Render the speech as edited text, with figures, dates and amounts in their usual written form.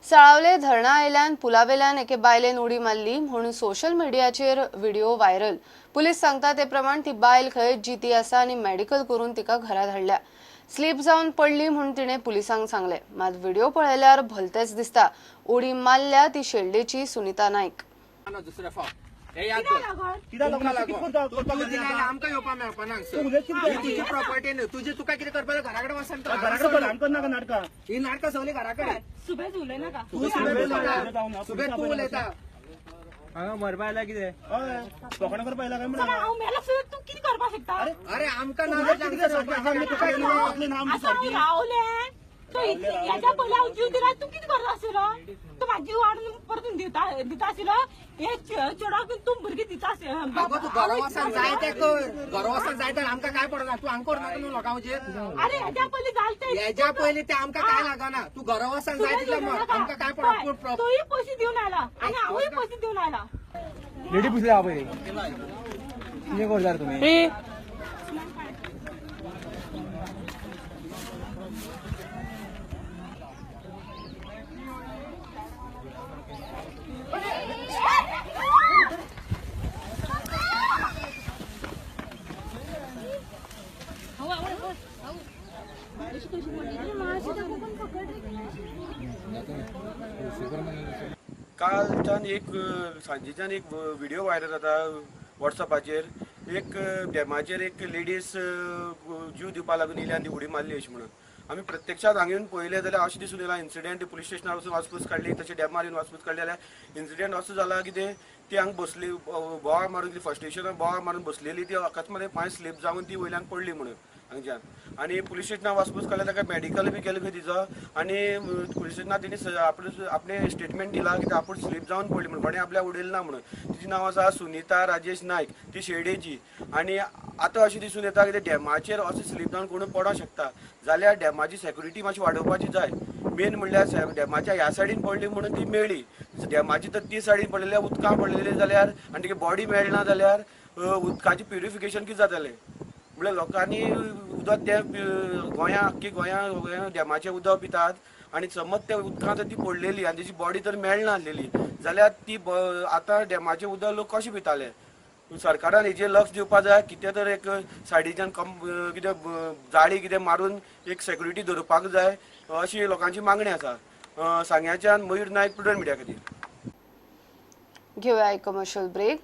साळावले धरणा आयल्यान पुलावेल्यान एके बायलेन उडी मारली म्हणून सोशल मीडियाचेर व्हिडिओ व्हायरल। पुलीस सांगता ते प्रमाण ती बायल खंय जिती आसा आनी मेडिकल करून तिका घरा धाडल्या। स्लीप जावन पडली म्हणून तिणे पुलिसांक सांगले। मात व्हिडिओ पळयल्यार भलतेच दिसता। उडी मारल्या ती शेल्डेची सुनीता नाईक। तुझी प्रॉपर्टी न्हू, तुझी तुका कितें करपाक घराकडे वचन नाटका सगळी घराकडे सुबे उलयनाका सुबे तू उलयता हांगा मरपा आयला कितें कोकणा करपा आयला काय चला, हांव मेला सुद्दां तूं कितें करपाक शकता? अरे आमकां ना आतां हांव रावलें तो हेच्या पयलीं हांव जीव दिला तूं कितें करता आशिल्लो? तूं म्हाका जीव वाडून परतून दिता आशिल्लो? हे चेडवाक तूं भुरगीं दिता बाबा तू घरा वचन जाय तें कर, घरा वचन जाय तर आमकां काय पडना। तू हांग करनाका न्हू लोकांचेर। अरे हेच्या पयलीं जालें हेच्या पयलीं ते आमकां काय लागना। तू घरा वचन जाय तितलें मत, आमकां काय पडना। तूंय पयशे दिवन आयला आनी हांवूय पयशे दिवन आयला। लेडी पुसले हा पळय कितें करता तुमी? कालच्यान एक सांजेच्यान एक व्हिडिओ व्हायरल जाता वॉट्सॅपाचेर। एक डॅमाचेर एक लेडीज जीव दिवपा लागून येयली आनी ती उडी मारली अशी म्हणून। आमी प्रत्यक्षात हांगा येवन पळयलें जाल्यार अशें दिसून येयला इन्सिडेंट पुलीस स्टेशनार वचून वासपूस काडली, तशें डॅमार येवन वासपूस काडली जाल्यार इन्सिडेंट असो जाला की ती हांगा बसली बोवाळ मारून फर्स्ट स्टेशनार बोवाळ मारून बसलेली ती अकस्मात पांय स्लीप जावन ती वयल्यान पडली म्हणून हांगच्यान। आनी पुलीस स्टेशनार वासपूस काडले ताका मेडिकल बी केलें खंय तिचो आनी पुलीस स्टेशनार तिणें आपलें स्टेटमेंट दिला की आपूण स्लीप जावन पडली म्हणून, कोणें आपल्या उडयलें ना म्हणून। तिचें नांव आसा सुनीता राजेश नायक, ती शेळडेची। आनी आतां अशें दिसून येता की डॅमाचेर अशें स्लीप जावन कोण पडोंक शकता जाल्यार डॅमाची सेक्युरिटी मातशी वाडोवपाची जाय। मेन म्हणल्यार डॅमाच्या ह्या सायडीन पडली म्हणून ती मेळ्ळी, डॅमाची तर ती सायडीन पडलेल्या उदकां पडलेली जाल्यार आनी तिका बॉडी मेळना जाल्यार उदकाचें प्युरिफिकेशन कितें जातालें म्हणल्यार लोकांनी उदक ते गोंया अख्खी गोंया डॅमाचें उदक पितात आनी समज त्या उदकांत ती पडलेली आनी तिची बॉडी तर मेळना आसलेली जाल्यार ती आतां डॅमाचें उदक लोक कशें पिताले? सरकारान हेजेर लक्ष दिवपाक जाय। कितें तर एक सायडीच्यान कितें जाळी कितें मारून एक सेक्युरिटी दवरपाक जाय अशी लोकांची मागणी आसा। सांग्याच्यान मयूर नायक, प्रुडंट मिडिया खातीर। घेऊया एक कमर्शियल ब्रेक।